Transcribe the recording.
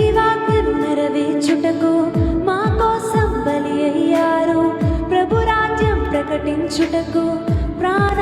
ఈ వాక్యను నెరవేర్చుటకు మా కోసం బలి అయ్యారు. ప్రభు రాజ్యం ప్రకటించుటకు ప్రాణ